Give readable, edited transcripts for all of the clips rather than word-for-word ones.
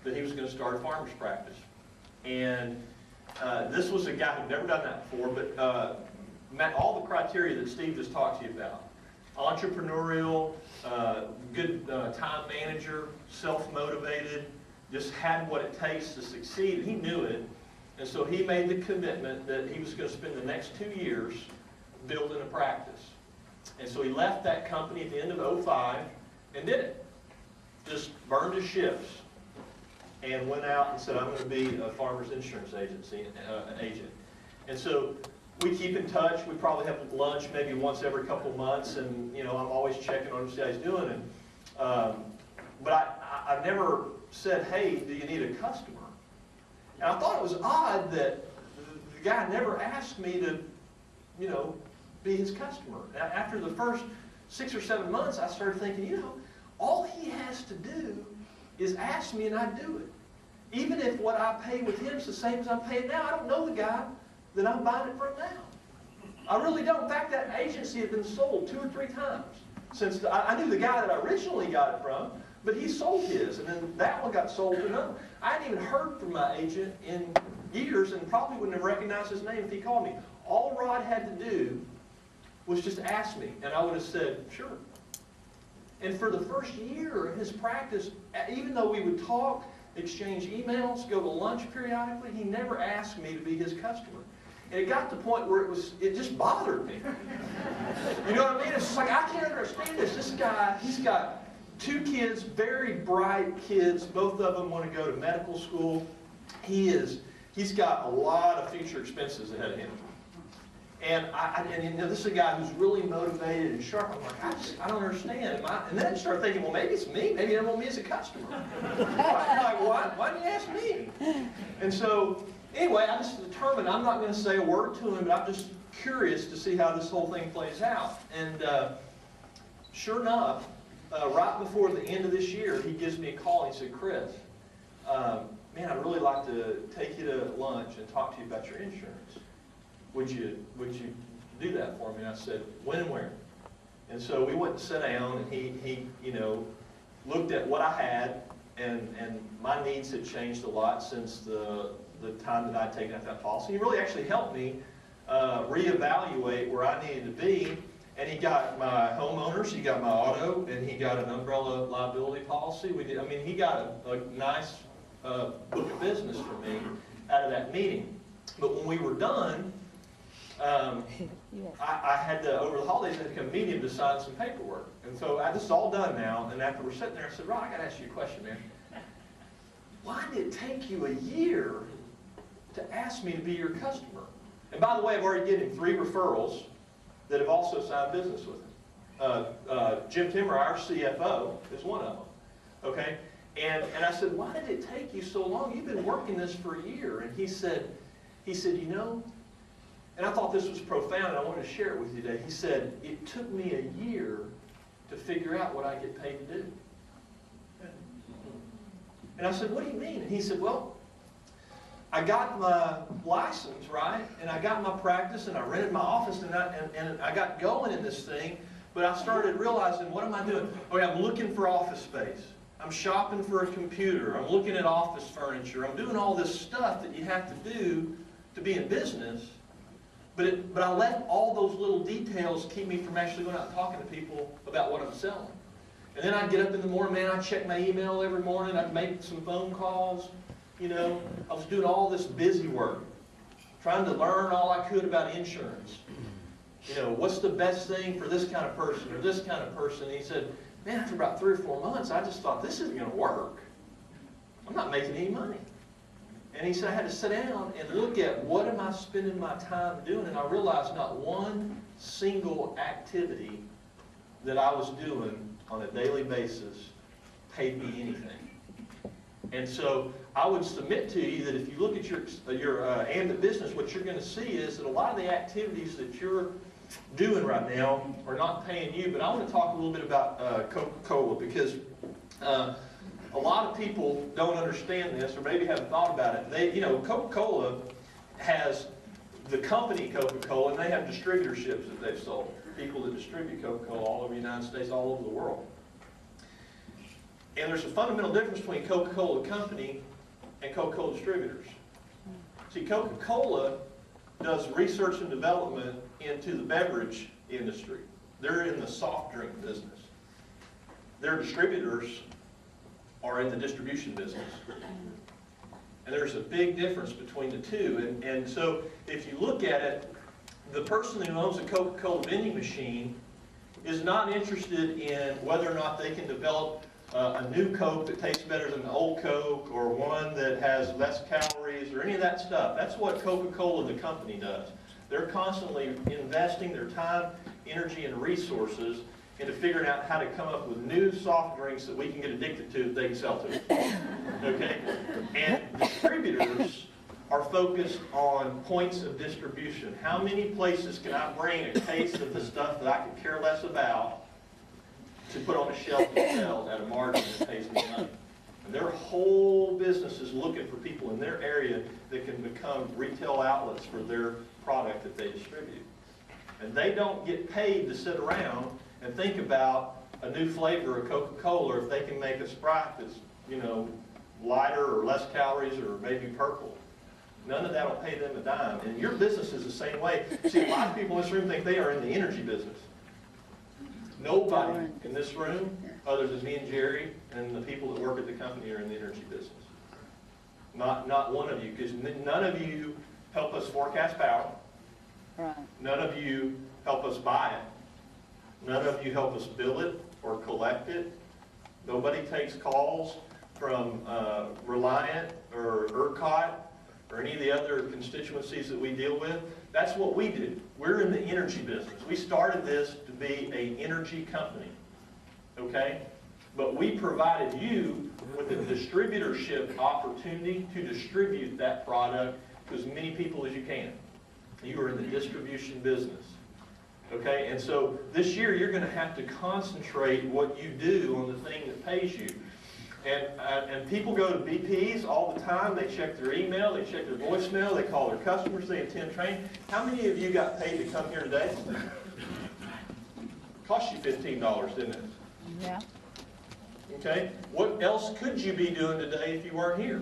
that he was going to start a farmer's practice. And this was a guy who'd never done that before, but met all the criteria that Steve just talked to you about. Entrepreneurial, good time manager, self-motivated, just had what it takes to succeed. He knew it. And so he made the commitment that he was going to spend the next 2 years building a practice. And so he left that company at the end of '05 and did it. Just burned his ships and went out and said, I'm going to be a farmer's insurance agent. And so we keep in touch. We probably have lunch maybe once every couple of months, and I'm always checking on him to see how he's doing. And but I never said, hey, do you need a customer? And I thought it was odd that the guy never asked me to, be his customer. After the first 6 or 7 months, I started thinking, all he has to do is ask me and I do it. Even if what I pay with him is the same as I'm paying now, I don't know the guy that I'm buying it from now. I really don't. In fact, that agency had been sold 2 or 3 times. Since I knew the guy that I originally got it from, but he sold his, and then that one got sold to another. I hadn't even heard from my agent in years and probably wouldn't have recognized his name if he called me. All Rod had to do was just ask me, and I would have said, sure. And for the first year of his practice, even though we would talk, exchange emails, go to lunch periodically, he never asked me to be his customer. And it got to the point where it just bothered me. You know what I mean? It's just like, I can't understand this. This guy, he's got 2 kids, very bright kids. Both of them want to go to medical school. He's got a lot of future expenses ahead of him. And this is a guy who's really motivated and sharp. I'm like, I don't understand. And then I started thinking, well, maybe it's me. Maybe they don't want me as a customer. I'm like, why didn't you ask me? And so, anyway, I just determined I'm not going to say a word to him, but I'm just curious to see how this whole thing plays out. And sure enough, right before the end of this year, he gives me a call and he said, Chris, man, I'd really like to take you to lunch and talk to you about your insurance. Would you do that for me? And I said, when and where? And so we went and sat down, and he looked at what I had, and my needs had changed a lot since the time that I'd taken out that policy. He really actually helped me reevaluate where I needed to be. And he got my homeowners, he got my auto, and he got an umbrella liability policy. He got a nice book of business for me out of that meeting. But when we were done, I had to, over the holidays, I had to come meet him to sign some paperwork. And so this is all done now, and after we're sitting there, I said, Ron, I got to ask you a question, man. Why did it take you a year to ask me to be your customer? And by the way, I've already given him 3 referrals that have also signed business with him. Jim Timmer, our CFO, is one of them. Okay? And I said, why did it take you so long? You've been working this for a year. And he said, and I thought this was profound, and I wanted to share it with you today. He said, it took me a year to figure out what I get paid to do. And I said, what do you mean? And he said, well, I got my license, right? And I got my practice, and I rented my office, and I got going in this thing, but I started realizing, what am I doing? Okay, I'm looking for office space. I'm shopping for a computer. I'm looking at office furniture. I'm doing all this stuff that you have to do to be in business. But I let all those little details keep me from actually going out and talking to people about what I'm selling. And then I'd get up in the morning, man, I'd check my email every morning. I'd make some phone calls. I was doing all this busy work, trying to learn all I could about insurance. What's the best thing for this kind of person or this kind of person? And he said, man, after about 3 or 4 months, I just thought, this isn't going to work. I'm not making any money. And he said I had to sit down and look at what am I spending my time doing, and I realized not one single activity that I was doing on a daily basis paid me anything. And so I would submit to you that if you look at your Ambit business, what you're going to see is that a lot of the activities that you're doing right now are not paying you. But I want to talk a little bit about Coca-Cola, because a lot of people don't understand this, or maybe haven't thought about it. Coca-Cola has the company Coca-Cola, and they have distributorships that they've sold. People that distribute Coca-Cola all over the United States, all over the world. And there's a fundamental difference between Coca-Cola Company and Coca-Cola distributors. See, Coca-Cola does research and development into the beverage industry. They're in the soft drink business. Their distributors are in the distribution business. And there's a big difference between the two. And so if you look at it, the person who owns a Coca-Cola vending machine is not interested in whether or not they can develop a new Coke that tastes better than the old Coke, or one that has less calories, or any of that stuff. That's what Coca-Cola, the company, does. They're constantly investing their time, energy, and resources into figuring out how to come up with new soft drinks that we can get addicted to that they can sell to us. Okay? And distributors are focused on points of distribution. How many places can I bring a case of the stuff that I could care less about to put on a shelf and sell at a margin that pays me money? And their whole business is looking for people in their area that can become retail outlets for their product that they distribute. And they don't get paid to sit around and think about a new flavor of Coca-Cola, if they can make a Sprite that's, lighter or less calories or maybe purple. None of that will pay them a dime. And your business is the same way. See, a lot of people in this room think they are in the energy business. Nobody in this room, other than me and Jerry and the people that work at the company, are in the energy business. Not one of you, because none of you help us forecast power. Right. None of you help us buy it. None of you help us bill it or collect it. Nobody takes calls from Reliant or ERCOT or any of the other constituencies that we deal with. That's what we do. We're in the energy business. We started this to be an energy company, okay? But we provided you with a distributorship opportunity to distribute that product to as many people as you can. You are in the distribution business, okay? And so this year you're going to have to concentrate what you do on the thing that pays you. And people go to BPs all the time. They check their email, they check their voicemail, they call their customers, they attend training. How many of you got paid to come here today? Cost you $15, didn't it? Yeah. Okay. What else could you be doing today if you weren't here?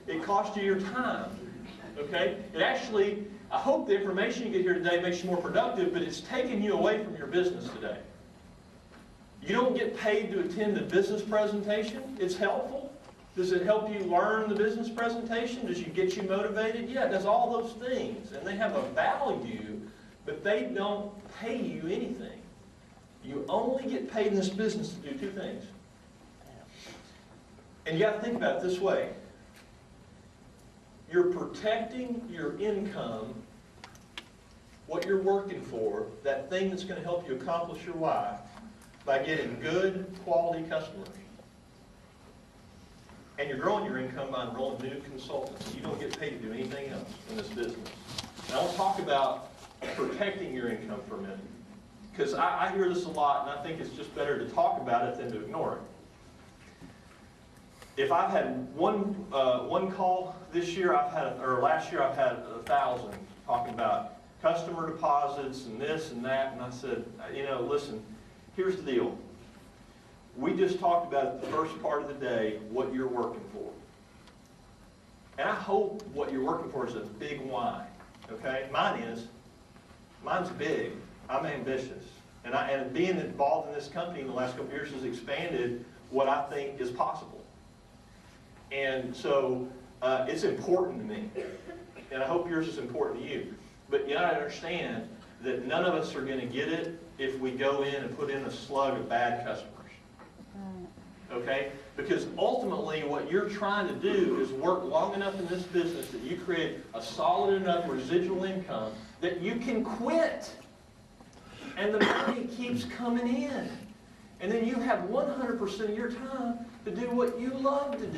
It cost you your time. Okay. It actually, I hope the information you get here today makes you more productive, but it's taking you away from your business today. You don't get paid to attend the business presentation. It's helpful. Does it help you learn the business presentation? Does it get you motivated? Yeah, it does all those things. And they have a value, but they don't pay you anything. You only get paid in this business to do two things. And you got to think about it this way. You're protecting your income, what you're working for, that thing that's going to help you accomplish your why, by getting good, quality customers. And you're growing your income by enrolling new consultants. You don't get paid to do anything else in this business. And I want to talk about protecting your income for a minute. Because I hear this a lot, and I think it's just better to talk about it than to ignore it. If I've had one call this year, or last year, I've had 1,000 talking about customer deposits and this and that, and I said, listen, here's the deal. We just talked about it the first part of the day, what you're working for. And I hope what you're working for is a big why. Okay? Mine's big. I'm ambitious. And being involved in this company in the last couple of years has expanded what I think is possible. And so it's important to me. And I hope yours is important to you. But you got to understand that none of us are going to get it if we go in and put in a slug of bad customers. Okay? Because ultimately what you're trying to do is work long enough in this business that you create a solid enough residual income that you can quit. And the money keeps coming in. And then you have 100% of your time to do what you love to do.